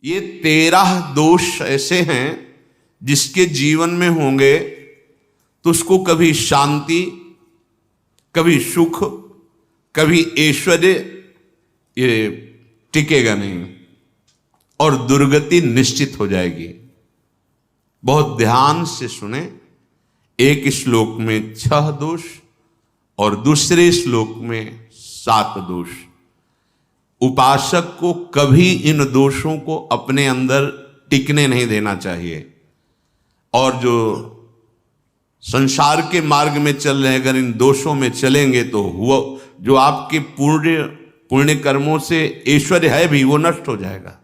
ये 13 दोष ऐसे हैं जिसके जीवन में होंगे तो उसको कभी शांति, कभी सुख, कभी ऐश्वर्य ये टिकेगा नहीं और दुर्गति निश्चित हो जाएगी। बहुत ध्यान से सुने। एक श्लोक में 6 दोष और दूसरे श्लोक में 7 दोष। उपासक को कभी इन दोषों को अपने अंदर टिकने नहीं देना चाहिए। और जो संसार के मार्ग में चल रहे हैं, अगर इन दोषों में चलेंगे तो हुआ जो आपके पुण्य कर्मों से ऐश्वर्य है भी वो नष्ट हो जाएगा।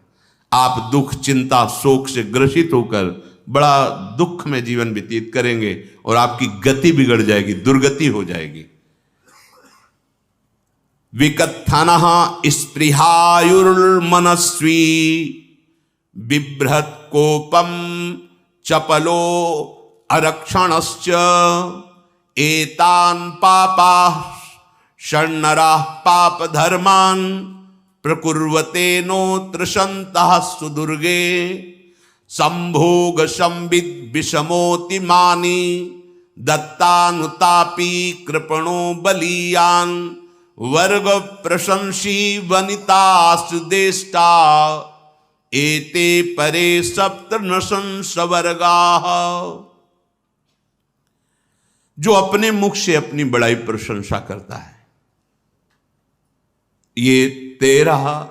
आप दुख, चिंता, शोक से ग्रसित होकर बड़ा दुख में जीवन व्यतीत करेंगे और आपकी गति बिगड़ जाएगी, दुर्गति हो जाएगी। विकत्थनः स्पृहायुर्मनस्वी बिभ्रत कोपम चपलो अरक्षणश्च एतान् पापाः षण्णराः पाप धर्मान् प्रकुर्वते नोत्र सन्तः सुदुर्गे संभोग संविद विषमोति मानी दत्तानुतापी कृपणो बलीयान् वर्ग प्रशंसी वनिता सुदेष्टा एते परे सप्तनशंस वर्गाः। जो अपने मुख से अपनी बड़ाई प्रशंसा करता है, ये 13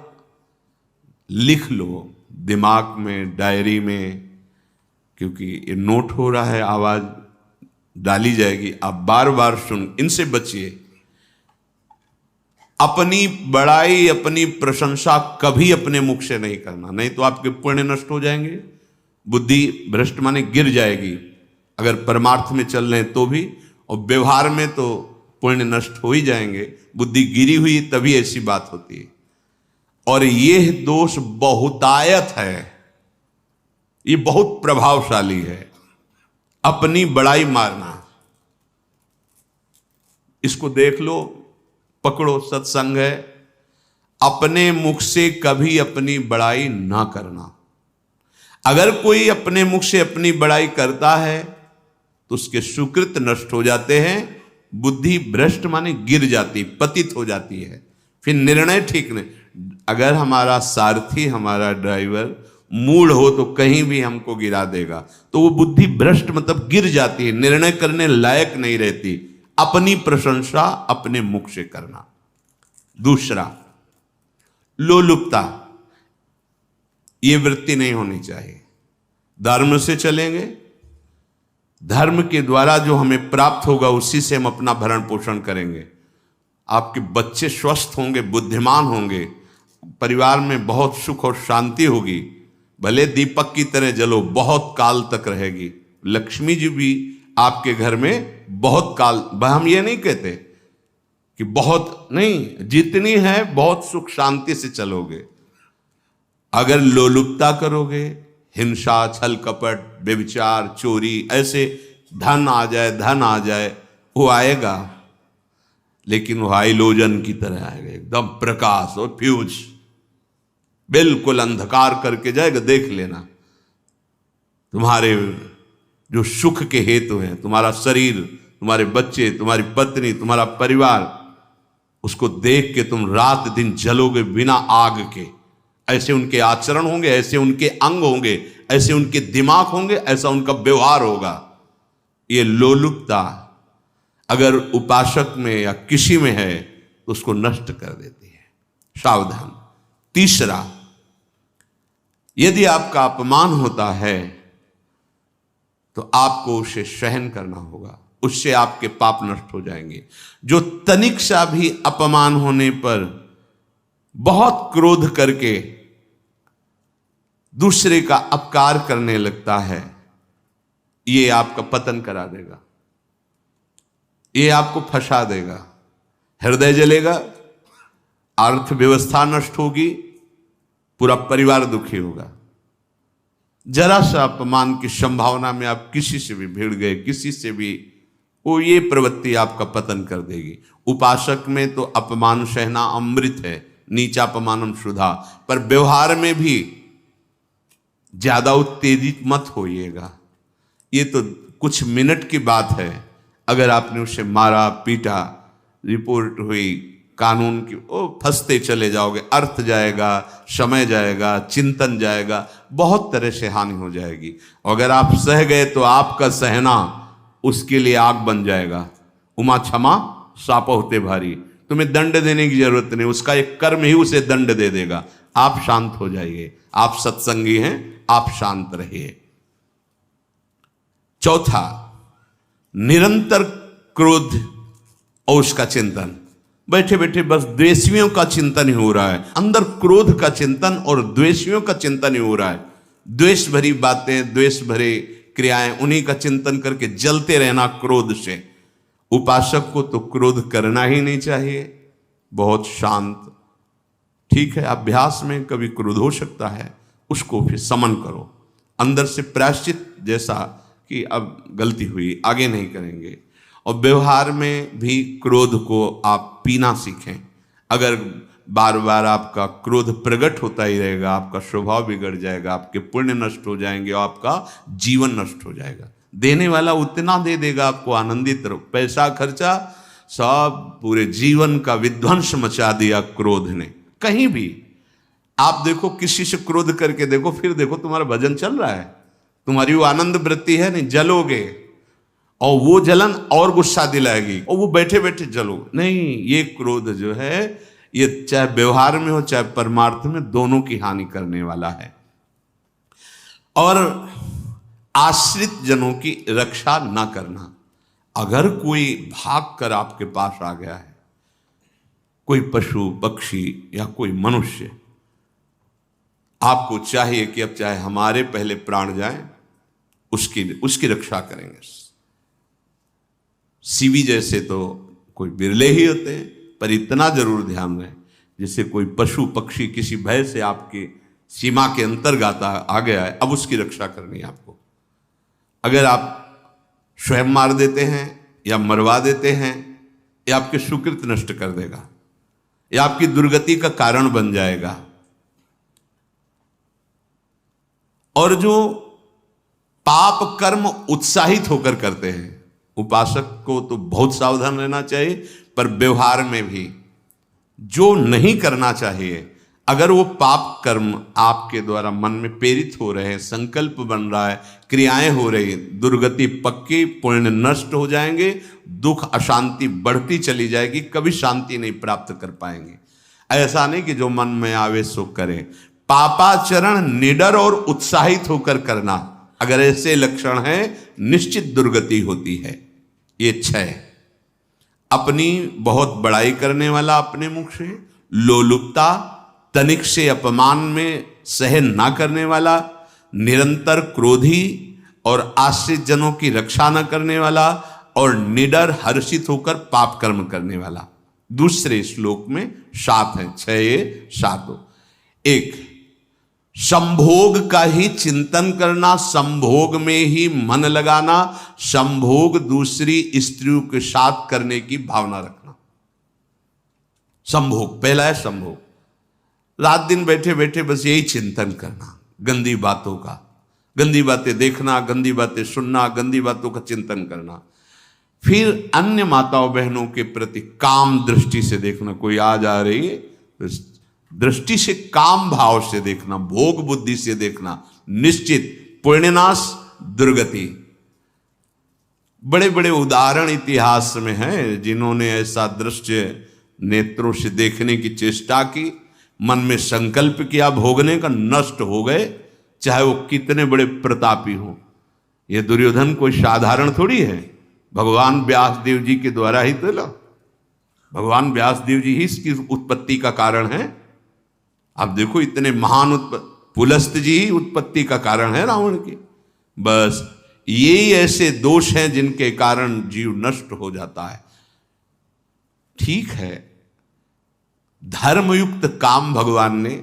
लिख लो दिमाग में, डायरी में, क्योंकि ये नोट हो रहा है, आवाज डाली जाएगी, आप बार बार सुन, इनसे बचिए। अपनी बड़ाई, अपनी प्रशंसा कभी अपने मुख से नहीं करना, नहीं तो आपके पुण्य नष्ट हो जाएंगे, बुद्धि भ्रष्ट माने गिर जाएगी। अगर परमार्थ में चल रहे हैं तो भी, और व्यवहार में तो पुण्य नष्ट हो ही जाएंगे। बुद्धि गिरी हुई तभी ऐसी बात होती है। और यह दोष बहुतायत है, ये बहुत प्रभावशाली है। अपनी बड़ाई मारना, इसको देख लो, पकड़ो, सत्संग है। अपने मुख से कभी अपनी बड़ाई ना करना। अगर कोई अपने मुख से अपनी बड़ाई करता है तो उसके सुकृत नष्ट हो जाते हैं, बुद्धि भ्रष्ट माने गिर जाती, पतित हो जाती है, फिर निर्णय ठीक नहीं। अगर हमारा सारथी, हमारा ड्राइवर मूढ़ हो तो कहीं भी हमको गिरा देगा, तो वो बुद्धि भ्रष्ट मतलब गिर जाती है, निर्णय करने लायक नहीं रहती। अपनी प्रशंसा अपने मुख से करना। दूसरा, लोलुपता, ये वृत्ति नहीं होनी चाहिए। धर्म से चलेंगे, धर्म के द्वारा जो हमें प्राप्त होगा उसी से हम अपना भरण पोषण करेंगे। आपके बच्चे स्वस्थ होंगे, बुद्धिमान होंगे, परिवार में बहुत सुख और शांति होगी। भले दीपक की तरह जलो, बहुत काल तक रहेगी। लक्ष्मी जी भी आपके घर में बहुत काल, हम ये नहीं कहते कि बहुत नहीं, जितनी है बहुत सुख शांति से चलोगे। अगर लोलुपता करोगे, हिंसा, छल कपट, व्यभिचार, चोरी, ऐसे धन आ जाए, वो आएगा, लेकिन वो हाइलोजन की तरह आएगा, एकदम प्रकाश और फ्यूज, बिल्कुल अंधकार करके जाएगा। देख लेना, तुम्हारे जो सुख के हेतु हैं, तुम्हारा शरीर, तुम्हारे बच्चे, तुम्हारी पत्नी, तुम्हारा परिवार, उसको देख के तुम रात दिन जलोगे बिना आग के। ऐसे उनके आचरण होंगे, ऐसे उनके अंग होंगे, ऐसे उनके दिमाग होंगे, ऐसा उनका व्यवहार होगा। ये लोलुपता अगर उपासक में या किसी में है तो उसको नष्ट कर देती है। सावधान। तीसरा, यदि आपका अपमान होता है तो आपको उसे सहन करना होगा, उससे आपके पाप नष्ट हो जाएंगे। जो तनिक सा भी अपमान होने पर बहुत क्रोध करके दूसरे का अपकार करने लगता है, ये आपका पतन करा देगा, ये आपको फंसा देगा, हृदय जलेगा, अर्थव्यवस्था नष्ट होगी, पूरा परिवार दुखी होगा। जरा सा अपमान की संभावना में आप किसी से भी भिड़ गए, किसी से भी, वो ये प्रवृत्ति आपका पतन कर देगी। उपासक में तो अपमान सहना अमृत है, नीचापमानम सुधा, पर व्यवहार में भी ज्यादा उत्तेजित मत होइएगा। ये तो कुछ मिनट की बात है, अगर आपने उसे मारा पीटा, रिपोर्ट हुई कानून की, ओ फंसते चले जाओगे, अर्थ जाएगा, समय जाएगा, चिंतन जाएगा, बहुत तरह से हानि हो जाएगी। अगर आप सह गए तो आपका सहना उसके लिए आग बन जाएगा। उमा क्षमा साप होते भारी, तुम्हें दंड देने की जरूरत नहीं, उसका एक कर्म ही उसे दंड दे देगा। आप शांत हो जाइए, आप सत्संगी हैं, आप शांत रहिए। चौथा, निरंतर क्रोध और उसका चिंतन। बैठे बैठे बस द्वेषियों का चिंतन ही हो रहा है, अंदर क्रोध का चिंतन और द्वेषियों का चिंतन ही हो रहा है। द्वेष भरी बातें, द्वेष भरे क्रियाएं, उन्हीं का चिंतन करके जलते रहना क्रोध से। उपासक को तो क्रोध करना ही नहीं चाहिए, बहुत शांत। ठीक है, अभ्यास में कभी क्रोध हो सकता है, उसको फिर समन करो, अंदर से प्रायश्चित जैसा कि अब गलती हुई, आगे नहीं करेंगे। और व्यवहार में भी क्रोध को आप पीना सीखें। अगर बार बार आपका क्रोध प्रकट होता ही रहेगा, आपका स्वभाव बिगड़ जाएगा, आपके पुण्य नष्ट हो जाएंगे और आपका जीवन नष्ट हो जाएगा। देने वाला उतना दे देगा, आपको आनंदित रहो, पैसा खर्चा सब पूरे जीवन का विध्वंस मचा दिया क्रोध ने। कहीं भी आप देखो, किसी से क्रोध करके देखो, फिर देखो तुम्हारा भजन चल रहा है, तुम्हारी वो आनंद वृत्ति है नहीं, जलोगे और वो जलन और गुस्सा दिलाएगी और वो बैठे बैठे जलोगे नहीं। ये क्रोध जो है, ये चाहे व्यवहार में हो चाहे परमार्थ में, दोनों की हानि करने वाला है। और आश्रित जनों की रक्षा ना करना। अगर कोई भाग कर आपके पास आ गया है, कोई पशु पक्षी या कोई मनुष्य, आपको चाहिए कि अब चाहे हमारे पहले प्राण जाएं, उसकी रक्षा करेंगे। सीवी जैसे तो कोई बिरले ही होते हैं, पर इतना जरूर ध्यान रहे, जैसे कोई पशु पक्षी किसी भय से आपके सीमा के अंतर्गत आ गया है, अब उसकी रक्षा करनी है आपको। अगर आप स्वयं मार देते हैं या मरवा देते हैं, या आपके सुकृत नष्ट कर देगा, या आपकी दुर्गति का कारण बन जाएगा। और जो पाप कर्म उत्साहित होकर करते हैं, उपासक को तो बहुत सावधान रहना चाहिए, पर व्यवहार में भी जो नहीं करना चाहिए, अगर वो पाप कर्म आपके द्वारा मन में प्रेरित हो रहे हैं, संकल्प बन रहा है, क्रियाएं हो रही, दुर्गति पक्की, पुण्य नष्ट हो जाएंगे, दुख अशांति बढ़ती चली जाएगी, कभी शांति नहीं प्राप्त कर पाएंगे। ऐसा नहीं कि जो मन में आवे सो करे। पापाचरण निडर और उत्साहित होकर करना, अगर ऐसे लक्षण है, निश्चित दुर्गति होती है। ये 6, अपनी बहुत बड़ाई करने वाला अपने मुख से, लोलुपता, तनिक से अपमान में सहन ना करने वाला, निरंतर क्रोधी और आश्रित जनों की रक्षा न करने वाला, और निडर हर्षित होकर पाप कर्म करने वाला। दूसरे श्लोक में 7 है, 6 ये 7। 1, संभोग का ही चिंतन करना, संभोग में ही मन लगाना, संभोग दूसरी स्त्रियों के साथ करने की भावना रखना। संभोग पहला है, संभोग। रात दिन बैठे बैठे बस यही चिंतन करना, गंदी बातों का, गंदी बातें देखना, गंदी बातें सुनना, गंदी बातों का चिंतन करना। फिर अन्य माताओं बहनों के प्रति काम दृष्टि से देखना, कोई आ जा रही है तो दृष्टि से, काम भाव से देखना, भोग बुद्धि से देखना, निश्चित पुण्यनाश दुर्गति। बड़े बड़े उदाहरण इतिहास में हैं जिन्होंने ऐसा दृश्य नेत्रों से देखने की चेष्टा की, मन में संकल्प किया भोगने का, नष्ट हो गए, चाहे वो कितने बड़े प्रतापी हों। ये दुर्योधन कोई साधारण थोड़ी है, भगवान व्यासदेव जी के द्वारा ही तो लो, भगवान व्यासदेव जी ही इसकी उत्पत्ति का कारण है। आप देखो, इतने महान पुलस्त जी ही उत्पत्ति का कारण है रावण की। बस यही ऐसे दोष हैं जिनके कारण जीव नष्ट हो जाता है। ठीक है, धर्मयुक्त काम भगवान ने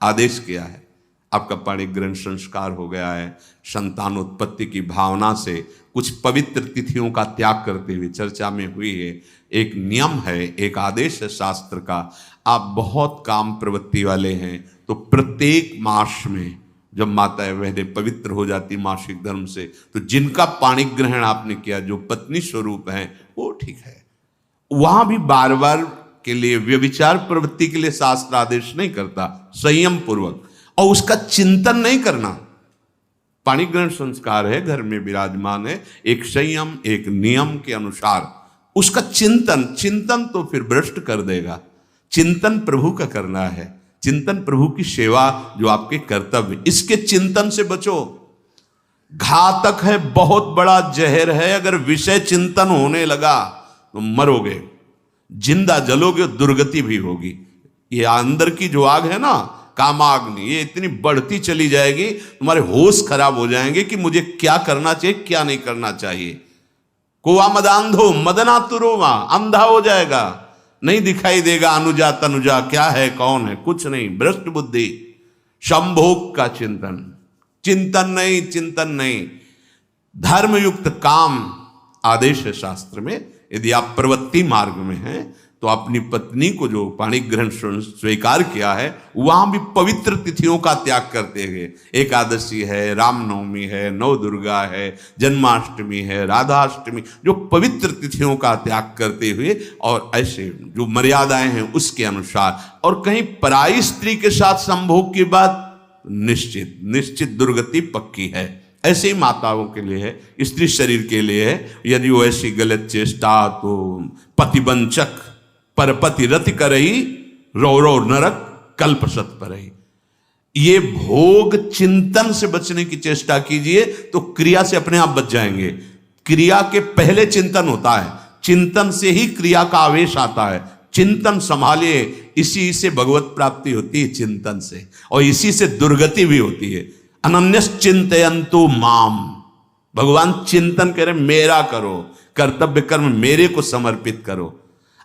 आदेश किया है, आपका पाणिक ग्रंथ संस्कार हो गया है, संतानोत्पत्ति की भावना से कुछ पवित्र तिथियों का त्याग करते हुए चर्चा में हुई है। एक नियम है, एक आदेश है शास्त्र का, आप बहुत काम प्रवृत्ति वाले हैं तो प्रत्येक मास में जब माताएं बहनें पवित्र हो जाती मासिक धर्म से, तो जिनका पाणी ग्रहण आपने किया, जो पत्नी स्वरूप हैं, वो ठीक है। वहां भी बार बार के लिए व्यभिचार प्रवृत्ति के लिए शास्त्र आदेश नहीं करता, संयम पूर्वक, और उसका चिंतन नहीं करना। पाणी ग्रहण संस्कार है, घर में विराजमान है, एक संयम एक नियम के अनुसार उसका चिंतन तो फिर भ्रष्ट कर देगा। चिंतन प्रभु का करना है, चिंतन प्रभु की सेवा जो आपके कर्तव्य, इसके चिंतन से बचो। घातक है, बहुत बड़ा जहर है। अगर विषय चिंतन होने लगा तो मरोगे, जिंदा जलोगे, दुर्गति भी होगी। ये अंदर की जो आग है ना, कामाग्नि, ये इतनी बढ़ती चली जाएगी, तुम्हारे होश खराब हो जाएंगे कि मुझे क्या करना चाहिए क्या नहीं करना चाहिए। कोवा मदांधो मदनातुरोवा, अंधा हो जाएगा, नहीं दिखाई देगा अनुजा तनुजा क्या है कौन है, कुछ नहीं, भ्रष्ट बुद्धि। संभोग का चिंतन नहीं। धर्मयुक्त काम आदेश है शास्त्र में। यदि आप प्रवृत्ति मार्ग में हैं तो अपनी पत्नी को जो पाणी ग्रहण स्वीकार किया है, वहां भी पवित्र तिथियों का त्याग करते हुए, एकादशी है, रामनवमी है, नव दुर्गा है, जन्माष्टमी है, राधाष्टमी, जो पवित्र तिथियों का त्याग करते हुए और ऐसे जो मर्यादाएं हैं उसके अनुसार, और कहीं पराई स्त्री के साथ संभोग की बात निश्चित दुर्गति पक्की है। ऐसे ही माताओं के लिए है, स्त्री शरीर के लिए है। यदि वो ऐसी गलत चेष्टा, तो पतिवंचक परपति रति करही, रौरव नरक कल्पसत परही। ये भोग चिंतन से बचने की चेष्टा कीजिए तो क्रिया से अपने आप बच जाएंगे। क्रिया के पहले चिंतन होता है, चिंतन से ही क्रिया का आवेश आता है। चिंतन संभालिए, इसी से भगवत प्राप्ति होती है, चिंतन से, और इसी से दुर्गति भी होती है। अनन्यश्चिन्तयन्तु माम, भगवान चिंतन कह रहे मेरा करो, कर्तव्य कर्म मेरे को समर्पित करो।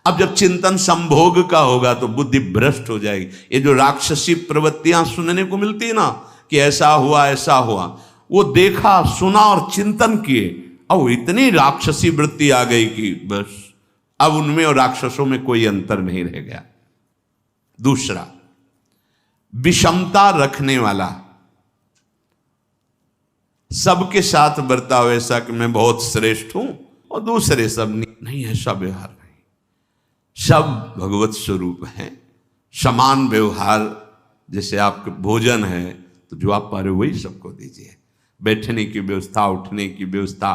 अब जब चिंतन संभोग का होगा तो बुद्धि भ्रष्ट हो जाएगी। ये जो राक्षसी प्रवृत्तियां सुनने को मिलती है ना, कि ऐसा हुआ, वो देखा सुना और चिंतन किए, अब इतनी राक्षसी वृत्ति आ गई कि बस अब उनमें और राक्षसों में कोई अंतर नहीं रह गया। दूसरा, विषमता रखने वाला, सबके साथ बर्ताव ऐसा कि मैं बहुत श्रेष्ठ हूं और दूसरे सब नहीं, ऐसा व्यवहार नहीं। सब भगवत स्वरूप हैं, समान व्यवहार। जैसे आपके भोजन है तो जो आप पा रहे हो वही सबको दीजिए, बैठने की व्यवस्था, उठने की व्यवस्था,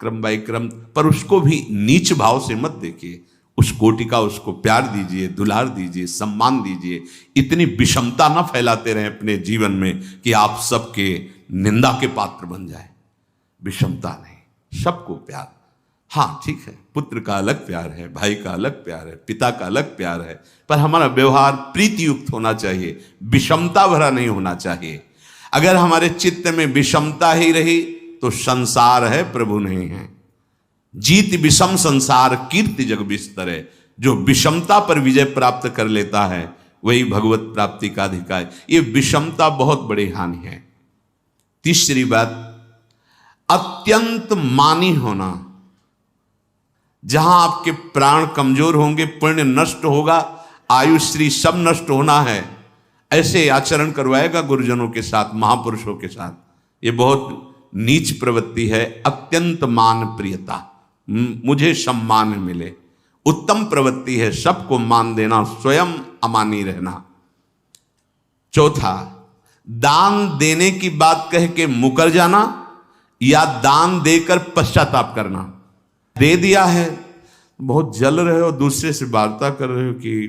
क्रम बाई क्रम, पर उसको भी नीच भाव से मत देखिए। उस कोटि का उसको प्यार दीजिए, दुलार दीजिए, सम्मान दीजिए। इतनी विषमता न फैलाते रहें अपने जीवन में कि आप सबके निंदा के पात्र बन जाए। विषमता नहीं, सबको प्यार। हाँ ठीक है, पुत्र का अलग प्यार है, भाई का अलग प्यार है, पिता का अलग प्यार है, पर हमारा व्यवहार प्रीति युक्त होना चाहिए, विषमता भरा नहीं होना चाहिए। अगर हमारे चित्त में विषमता ही रही तो संसार है, प्रभु नहीं है। जीत विषम संसार कीर्ति जग बिस्तरे। जो विषमता पर विजय प्राप्त कर लेता है वही भगवत प्राप्ति का अधिकारी। ये विषमता बहुत बड़ी हानि है। तीसरी बात, अत्यंत मानी होना। जहां आपके प्राण कमजोर होंगे, पुण्य नष्ट होगा, आयुश्री सब नष्ट होना है, ऐसे आचरण करवाएगा गुरुजनों के साथ, महापुरुषों के साथ। ये बहुत नीच प्रवृत्ति है। अत्यंत मान प्रियता, मुझे सम्मान मिले, उत्तम प्रवृत्ति है। सबको मान देना, स्वयं अमानी रहना। चौथा, दान देने की बात कह के मुकर जाना या दान देकर पश्चाताप करना। दे दिया है, बहुत जल रहे हो, दूसरे से वार्ता कर रहे हो कि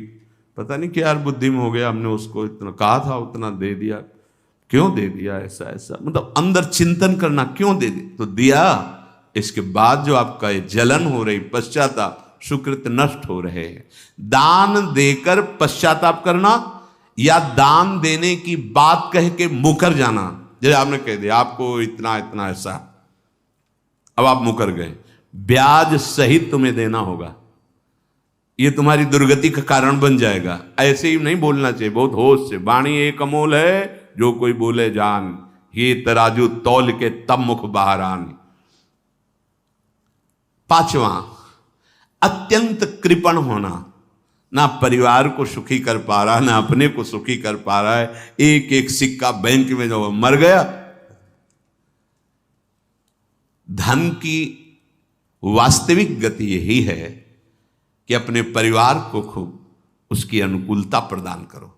पता नहीं क्या यार बुद्धि में हो गया, हमने उसको इतना कहा था, उतना दे दिया, क्यों दे दिया, ऐसा ऐसा, मतलब अंदर चिंतन करना, क्यों दे दिया तो दिया। इसके बाद जो आपका ये जलन हो रही, पश्चाताप, सुकृत नष्ट हो रहे हैं। दान देकर पश्चाताप करना या दान देने की बात कह के मुकर जाना। जैसे आपने कह दिया आपको इतना इतना ऐसा, अब आप मुकर गए, ब्याज सहित तुम्हें देना होगा, ये तुम्हारी दुर्गति का कारण बन जाएगा। ऐसे ही नहीं बोलना चाहिए, बहुत होश से। वाणी एक अमोल है, जो कोई बोले जान, ये तराजू तौल के तब मुख बाहर आन। पांचवा, अत्यंत कृपण होना। ना परिवार को सुखी कर पा रहा, ना अपने को सुखी कर पा रहा है। एक एक सिक्का बैंक में जो मर गया। धन की वास्तविक गति यही है कि अपने परिवार को खूब उसकी अनुकूलता प्रदान करो,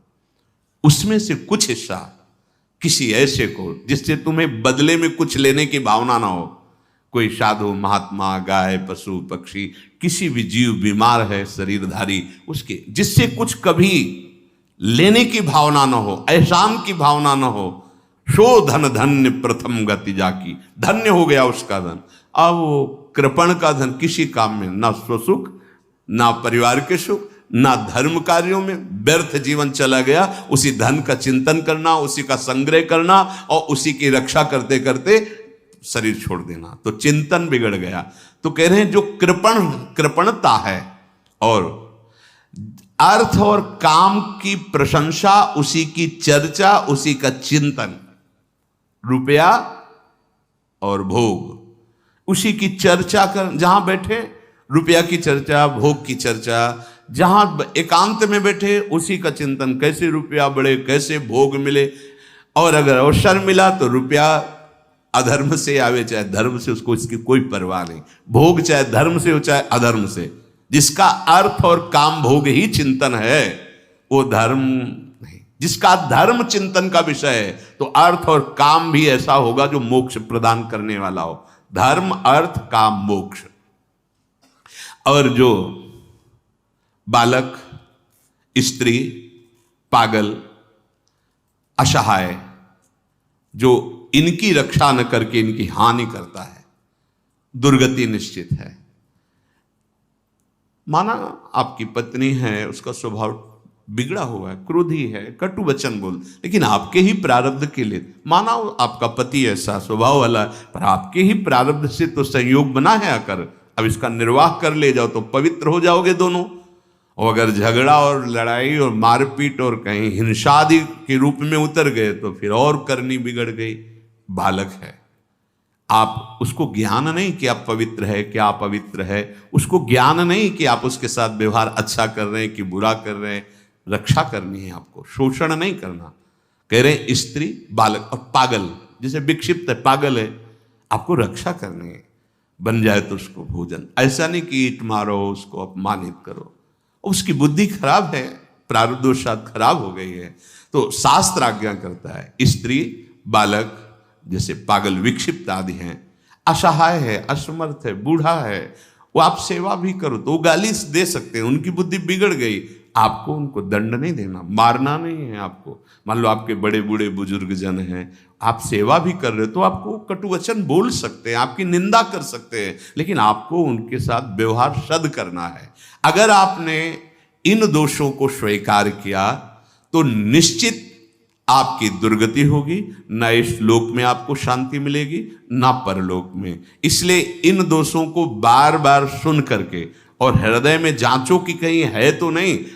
उसमें से कुछ हिस्सा किसी ऐसे को जिससे तुम्हें बदले में कुछ लेने की भावना ना हो। कोई साधु महात्मा, गाय, पशु, पक्षी, किसी भी जीव बीमार है शरीरधारी, उसके जिससे कुछ कभी लेने की भावना ना हो, एहसान की भावना ना हो। सो धन धन्य प्रथम गति जाकी, धन्य हो गया उसका धन। अब वो कृपण का धन किसी काम में ना स्वसुख, ना परिवार के सुख, ना धर्म कार्यों में, व्यर्थ जीवन चला गया। उसी धन का चिंतन करना, उसी का संग्रह करना और उसी की रक्षा करते करते शरीर छोड़ देना, तो चिंतन बिगड़ गया। तो कह रहे हैं जो कृपणता है और अर्थ और काम की प्रशंसा, उसी की चर्चा, उसी का चिंतन, रुपया और भोग, उसी की चर्चा कर, जहां बैठे रुपया की चर्चा, भोग की चर्चा, जहां एकांत में बैठे उसी का चिंतन, कैसे रुपया बढ़े, कैसे भोग मिले। और अगर अवसर मिला तो रुपया अधर्म से आवे चाहे धर्म से, उसको इसकी कोई परवाह नहीं। भोग चाहे धर्म से हो चाहे अधर्म से, जिसका अर्थ और काम भोग ही चिंतन है वो धर्म नहीं। जिसका धर्म चिंतन का विषय है तो अर्थ और काम भी ऐसा होगा जो मोक्ष प्रदान करने वाला हो। धर्म, अर्थ, काम, मोक्ष। और जो बालक, स्त्री, पागल, असहाय, जो इनकी रक्षा न करके इनकी हानि करता है, दुर्गति निश्चित है। माना आपकी पत्नी है, उसका स्वभाव बिगड़ा हुआ है, क्रोधी है, कटु वचन बोल, लेकिन आपके ही प्रारब्ध के लिए, माना आपका पति ऐसा स्वभाव वाला है, पर आपके ही प्रारब्ध से तो संयोग बना है आकर, अब इसका निर्वाह कर ले जाओ तो पवित्र हो जाओगे दोनों। और अगर झगड़ा और लड़ाई और मारपीट और कहीं हिंसा आदि के रूप में उतर गए तो फिर और करनी बिगड़ गई। बालक है, आप उसको ज्ञान नहीं कि आप पवित्र है, क्या अपवित्र है, उसको ज्ञान नहीं कि आप उसके साथ व्यवहार अच्छा कर रहे हैं कि बुरा कर रहे हैं। रक्षा करनी है आपको, शोषण नहीं करना। कह रहे हैं स्त्री, बालक और पागल, जैसे विक्षिप्त है, पागल है, आपको रक्षा करनी है। बन जाए तो उसको भोजन, ऐसा नहीं कि ईंट मारो, उसको अपमानित करो। उसकी बुद्धि खराब है, प्रारब्धवशात खराब हो गई है, तो शास्त्र आज्ञा करता है स्त्री, बालक, जैसे पागल, विक्षिप्त आदि हैं, असहाय है, असमर्थ है, बूढ़ा है, वो आप सेवा भी करो तो वो गाली दे सकते हैं, उनकी बुद्धि बिगड़ गई। आपको उनको दंड नहीं देना, मारना नहीं है आपको। मान लो आपके बड़े बूढ़े बुजुर्ग जन हैं, आप सेवा भी कर रहे हो तो आपको कटु वचन बोल सकते हैं, आपकी निंदा कर सकते हैं, लेकिन आपको उनके साथ व्यवहार सद करना है। अगर आपने इन दोषों को स्वीकार किया तो निश्चित आपकी दुर्गति होगी, ना इस लोक में आपको शांति मिलेगी ना परलोक में। इसलिए इन दोषों को बार बार सुन करके और हृदय में जांचो कि कहीं है तो नहीं,